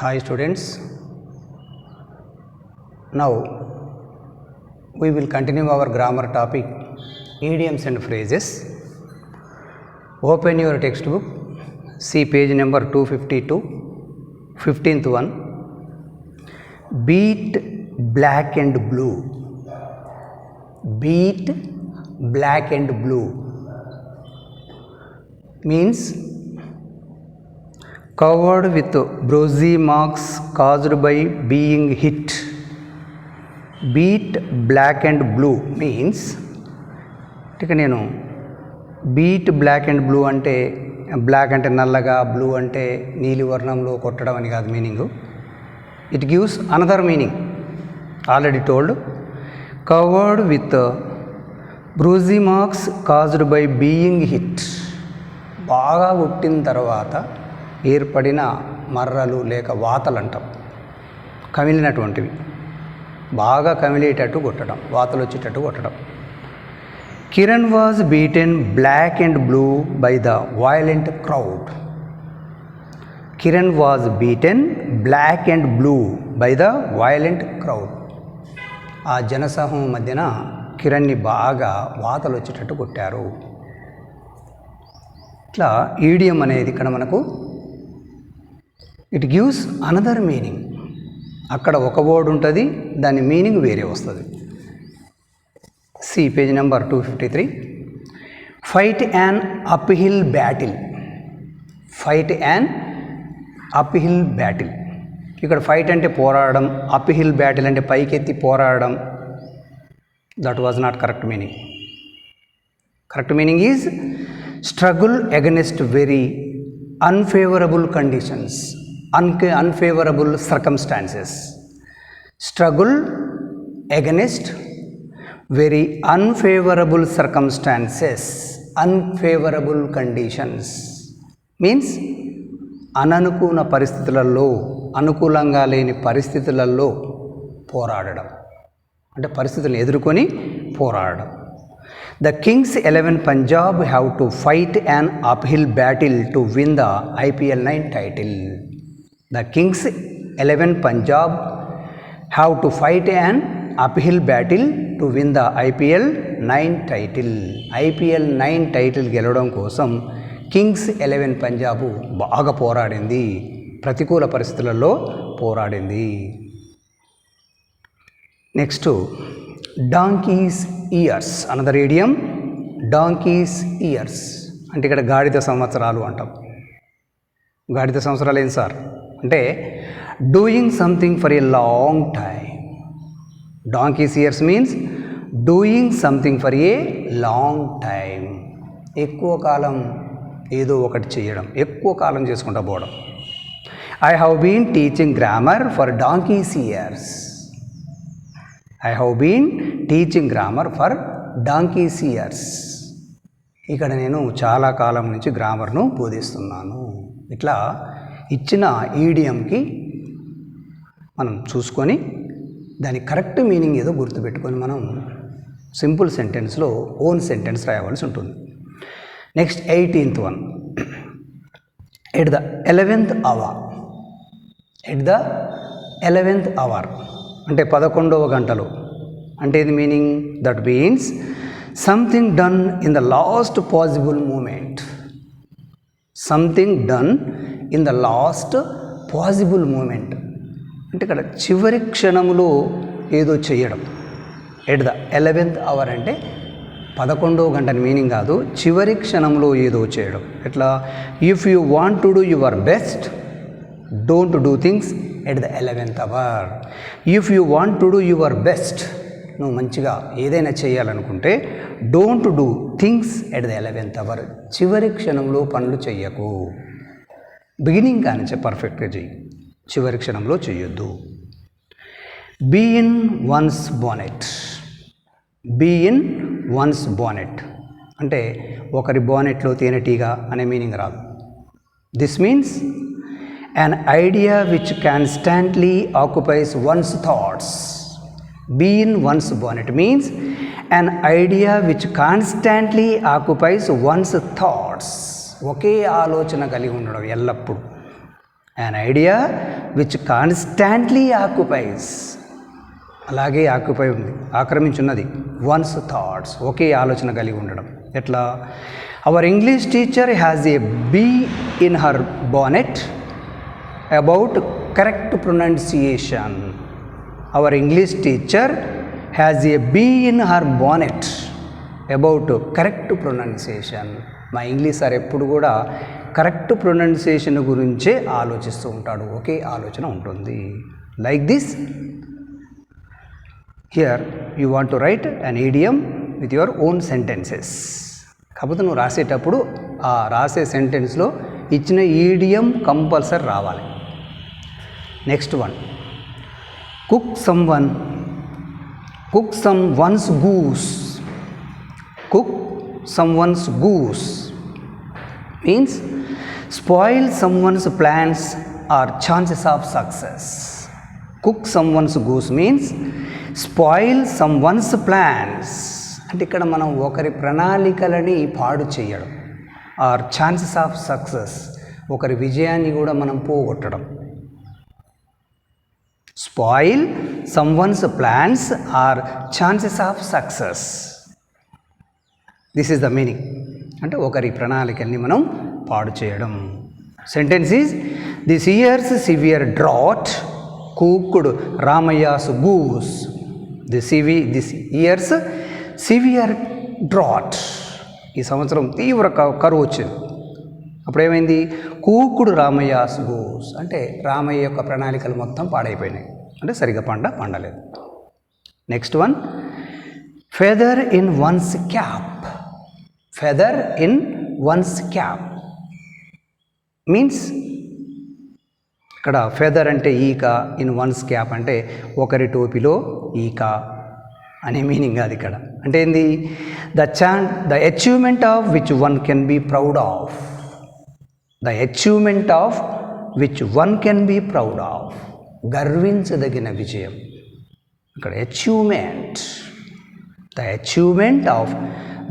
Hi students, now we will continue our grammar topic idioms and phrases. Open your textbook, see page number 252, 15th one. Beat black and blue. Beat black and blue means covered with bruisey marks caused by being hit. Beat black and blue means ఇక నేను beat black and blue అంటే black అంటే నల్లగా, blue అంటే నీలి వర్ణంలో కొట్టడం అని కాదు meaning. It gives another meaning. Already told. Covered with bruise marks caused by being hit. బాగా కొట్టిన తర్వాత ఏర్పడిన మర్రలు లేక వాతలు అంటాం, కమిలినటువంటివి, బాగా కమిలేటట్టు కొట్టడం, వాతలు వచ్చేటట్టు కొట్టడం. Kiran was beaten black and blue by the violent crowd. Kiran was beaten black and blue by the violent crowd. ఆ జనసమూహం మధ్యన కిరణ్ని బాగా వాతలు వచ్చేటట్టు కొట్టారు. ఇట్లా ఈడియం అనేది ఇక్కడ మనకు ఇట్ గివ్స్ అనదర్ మీనింగ్. అక్కడ ఒక వర్డ్ ఉంటుంది, దాని మీనింగ్ వేరే వస్తుంది. See page number 253. Fight an uphill battle. Fight an uphill battle. ఇక్కడ ఫైట్ అంటే పోరాడడం, అప్హిల్ బ్యాటిల్ అంటే పైకెత్తి పోరాడడం. That was not correct meaning. Correct meaning is struggle against very unfavorable conditions, unfavorable circumstances. Struggle against very unfavorable circumstances, unfavorable conditions means అననుకూల పరిస్థితులలో, అనుకూలంగా లేని పరిస్థితులలో పోరాడడం అంటే పరిస్థితులను ఎదుర్కొని పోరాడడం. The Kings 11 Punjab have to fight an uphill battle to win the IPL 9 title. The Kings 11 Punjab have to fight an uphill battle to win the IPL 9 title. IPL 9 title గెలవడం కోసం Kings 11 Punjab బాగా పోరాడింది, ప్రతికూల పరిస్థితులలో పోరాడింది. Next donkey's years. Another idiom donkey's years అంటే ఇక్కడ గాడిద సంవత్సరాలు అంటాం. గాడిద సంవత్సరాలు ఏంటి సార్ అంటే doing something for a long time. Donkey's years means doing something for a long time. ఎక్కువ కాలం ఏదో ఒకటి చేయడం, ఎక్కువ కాలం చేసుకుంటూ పోవడం. I have been teaching grammar for donkey's years. I have been teaching grammar for donkey's years. ఇక్కడ నేను చాలా కాలం నుంచి గ్రామర్ను బోధిస్తున్నాను. ఇట్లా ఇచ్చిన ఈడియంకి మనం చూసుకొని దాని కరెక్ట్ మీనింగ్ ఏదో గుర్తుపెట్టుకొని మనం సింపుల్ సెంటెన్స్లో ఓన్ సెంటెన్స్ రాయవలసి ఉంటుంది. Next 18th one. At the 11th hour. At the 11th hour అంటే 11వ గంటలో. అంటే ఇది meaning that means something done in the last possible moment. Something done in the last possible moment అంటే ఇక్కడ చివరి క్షణంలో ఏదో చేయడం. ఎట్ ద 11th hour అంటే 11వ గంట అని మీనింగ్ కాదు, చివరి క్షణంలో ఏదో చేయడం. ఎట్లా? If you want to do your best, don't do things at the 11th hour. If you want to do your best, నువ్వు మంచిగా ఏదైనా చేయాలనుకుంటే don't do things at the 11th hour. చివరి క్షణంలో పనులు చెయ్యకు. బిగినింగ్ కానించే పర్ఫెక్ట్గా చెయ్యి, చివరి క్షణంలో చెయ్యొద్దు. Bee in one's bonnet. Bee in one's bonnet అంటే ఒకరి బానెట్లో తేనెటీగ అనే మీనింగ్ రాదు. This means an idea which constantly occupies one's thoughts. Be in one's bonnet means an idea which constantly occupies one's thoughts. ఒకే ఆలోచన కలిగి ఉండడం ఎల్లప్పుడూ. An idea which constantly occupies, అలాగే ఆక్యుపై ఉంది, ఆక్రమించున్నది, వన్స్ థాట్స్, ఒకే ఆలోచన కలిగి ఉండడం. ఎట్లా? Our English teacher has a bee in her bonnet about correct pronunciation. Our English teacher has a bee in her bonnet about correct pronunciation. మా English sir ఎప్పుడు కూడా కరెక్ట్ ప్రొనౌన్సియేషన్ గురించే ఆలోచిస్తూ ఉంటాడు, ఒకే ఆలోచన ఉంటుంది. Like this, here you want to write an ఈడియం with your own sentences. కాకపోతే నువ్వు రాసేటప్పుడు ఆ రాసే సెంటెన్స్లో ఇచ్చిన ఈడియం కంపల్సరీ రావాలి. Next one, cook some once goose. Cook some once goose means spoil someone's plans or chances of success. Cook someone's goose means spoil someone's plans. అంటే ఇక్కడ మనం ఒకరి ప్రణాళికలని పాడు చేయడం, ఆర్ ఛాన్సెస్ ఆఫ్ సక్సెస్, ఒకరి విజయాన్ని కూడా మనం పోగొట్టడం. Spoil someone's plans or chances of success, this is the meaning. అంటే ఒకరి ప్రణాళికల్ని మనం పాడు చేయడం. Sentence is, this year's severe drought cooked Ramaiah's goose. This year's severe drought, ఈ సంవత్సరం తీవ్ర కరువు వచ్చింది. అప్పుడేమైంది? కుక్డ్ రామయ్యాస్ గూస్, అంటే రామయ్య యొక్క ప్రణాళికలు మొత్తం పాడైపోయినాయి, అంటే సరిగ్గా పండలేదు. Next one, feather in one's cap. Feather in one's cap means, ఇక్కడ ఫెదర్ అంటే ఈక, ఇన్ వన్స్ క్యాప్ అంటే ఒకరి టోపీలో ఈక అనే మీనింగ్ అది ఇక్కడ. అంటే ఏంది? The achievement of which one can be proud of. The achievement of which one can be proud of, గర్వించదగిన విజయం. ఇక్కడ achievement, the achievement of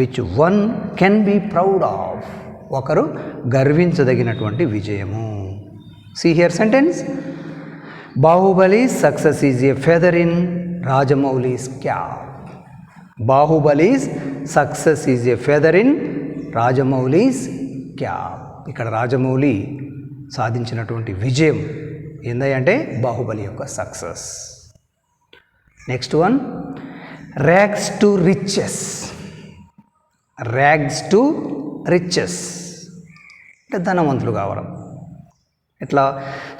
which one can be proud of, ఒకరు గర్వించదగినటువంటి విజయము. See here sentence, Baahubali's success is a feather in Rajamouli's cap. Baahubali's success is a feather in Rajamouli's cap. ఇక్కడ రాజమౌళి సాధించినటువంటి విజయం ఏందంటే బాహుబలి యొక్క success. Next one, rags to riches. Rags to riches అంటే ధనవంతులు కావడం. ఇట్లా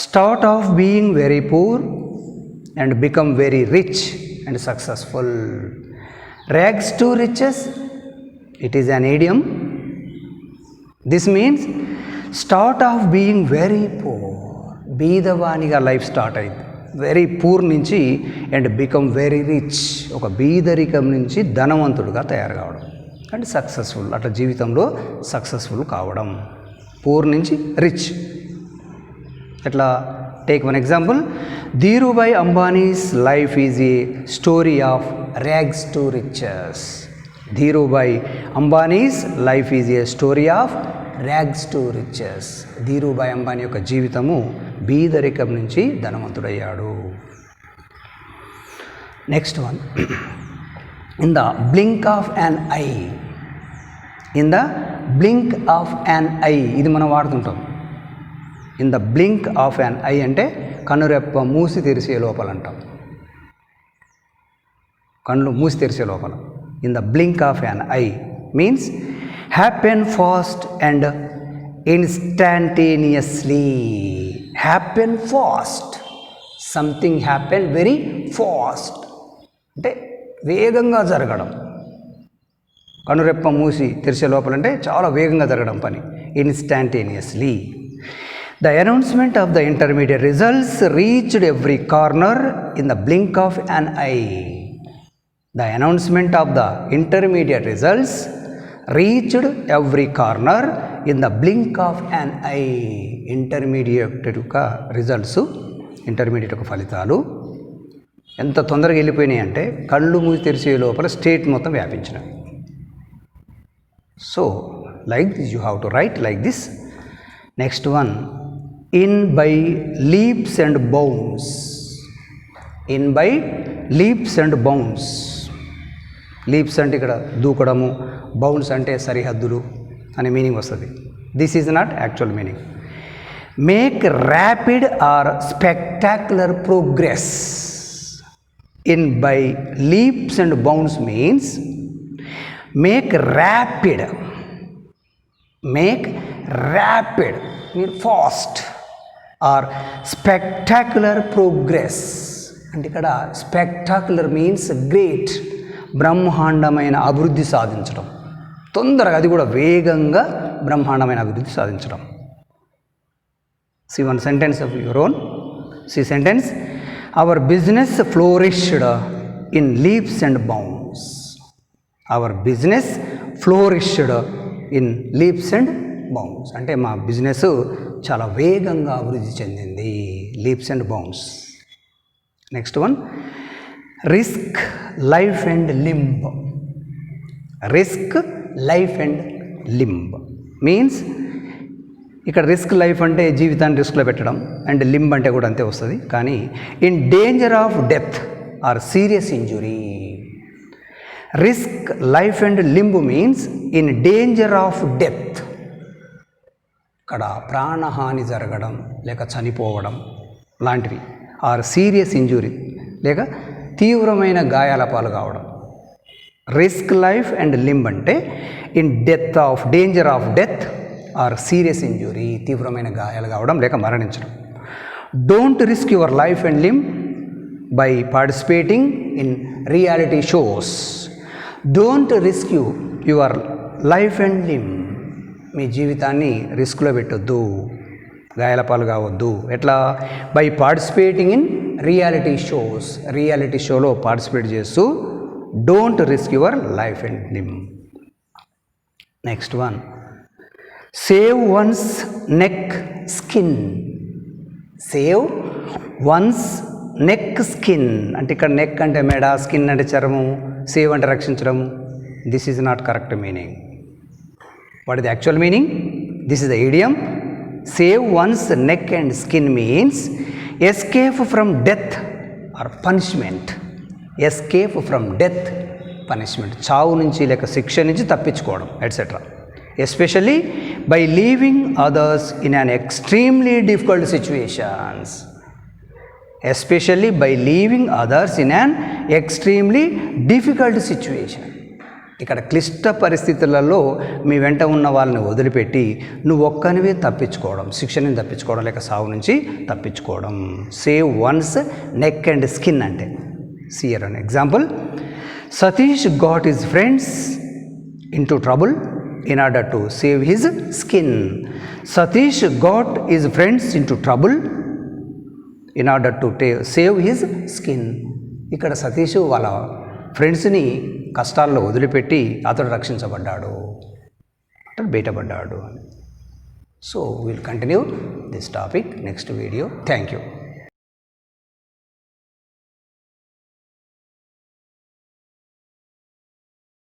start off being very poor and become very rich and successful. Rags to riches, it is an idiom. This means start off being very poor, బీదవానిగా life start అయింది, very poor నుంచి, and become very rich, ఒక బీదరికం నుంచి ధనవంతుడుగా తయారు కావడం, అంటే successful, అట్లా జీవితంలో సక్సెస్ఫుల్ కావడం. పూర్ నుంచి రిచ్. ఎట్లా? Take one example, Dhirubhai Ambani's life is a story of rags to riches. Dhirubhai Ambani's life is a story of rags to riches. Dhirubhai Ambani యొక్క జీవితము బీదరికం నుంచి ధనవంతుడయ్యాడు. Next one, in the blink of an eye. In the blink of an eye, ఇది మనం వాడుతుంటాం. In the blink of an eye అంటే కనురెప్ప మూసి తెరిసే లోపల అంటాం, కళ్ళు మూసి తెరిసే లోపల. In the blink of an eye means happen fast and instantaneously. Happen fast, something happen very fast అంటే వేగంగా జరగడం. కనురెప్ప మూసి తెరిసే లోపలంటే చాలా వేగంగా జరగడం పని. Instantaneously. The announcement of the intermediate results reached every corner in the blink of an eye. The announcement of the intermediate results reached every corner in the blink of an eye. Intermediate యొక్క results, intermediate యొక్క ఫలితాలు ఎంత తొందరగా వెళ్ళిపోయినాయి అంటే కళ్ళు మూసి తెరిచే లోపల స్టేట్ మొత్తం వ్యాపించినాయి. So like this you have to write like this. Next one, in by leaps and bounds. In by leaps and bounds. Leaps అంటే ఇక్కడ దూకడము, బౌండ్స్ అంటే సరిహద్దులు అనే మీనింగ్ వస్తుంది. This is not actual meaning. Make rapid or spectacular progress. In by leaps and bounds means make rapid. Make rapid mean fast or spectacular progress. అంటే ఇక్కడ spectacular means great, బ్రహ్మాండమైన అభివృద్ధి సాధించడం, తొందరగా, అది కూడా వేగంగా బ్రహ్మాండమైన అభివృద్ధి సాధించడం. See one sentence of your own. See sentence. Our business flourished in leaps and bounds. Our business flourished in leaps and bounds. అంటే మా బిజినెస్ చాలా వేగంగా అభివృద్ధి చెందింది. లీప్స్ and bounds. Next one, risk life and limb. Risk life and limb means ఇక్కడ risk life అంటే జీవితాన్ని రిస్క్లో పెట్టడం, అండ్ లింబ్ అంటే కూడా అంతే వస్తుంది. కానీ in danger of death or serious injury. Risk life and limb means in danger of death. ఇక్కడ ప్రాణహాని జరగడం లేక చనిపోవడం లాంటివి. ఆర్ సీరియస్ ఇంజురీ లేక తీవ్రమైన గాయాల పాలు కావడం. రిస్క్ లైఫ్ అండ్ లింబ్ అంటే in death of danger of death or serious injury, తీవ్రమైన గాయాలు కావడం లేక మరణించడం. Don't risk your life and limb by participating in reality shows. Don't risk your life and limb. మీ జీవితాన్ని రిస్క్లో పెట్టొద్దు, గాయాల పాలు కావద్దు. ఎట్లా? By participating in reality shows. Reality షోలో పార్టిసిపేట్ చేస్తూ don't risk your life and limb. Next one, save one's neck skin. Save one's neck skin అంటే ఇక్కడ నెక్ అంటే మెడ, స్కిన్ అంటే చర్మం, సేవ్ అంటే రక్షించడం. This is not correct meaning. What is the actual meaning? This is the idiom. Save one's neck and skin means escape from death or punishment. Escape from death, punishment, చావు నుంచి లేక శిక్ష నుంచి తప్పించుకోవడం etcetera. Especially by leaving others in an extremely difficult situations. Especially by leaving others in an extremely difficult situation. ఇక్కడ క్లిష్ట పరిస్థితులలో మీ వెంట ఉన్న వాళ్ళని వదిలిపెట్టి నువ్వు ఒక్కనివే తప్పించుకోవడం, శిక్షని తప్పించుకోవడం లేక సావు నుంచి తప్పించుకోవడం. Save one's neck and skin అంటే. See here an example. Satish got his friends into trouble in order to save his skin. Satish got his friends into trouble in order to save his skin. ఇక్కడ సతీష్ వాళ్ళ ఫ్రెండ్స్ని కష్టాల్లో వదిలిపెట్టి అతడు రక్షించబడ్డాడు, అతడు బయటపడ్డాడు. So will continue this topic next video. Thank you.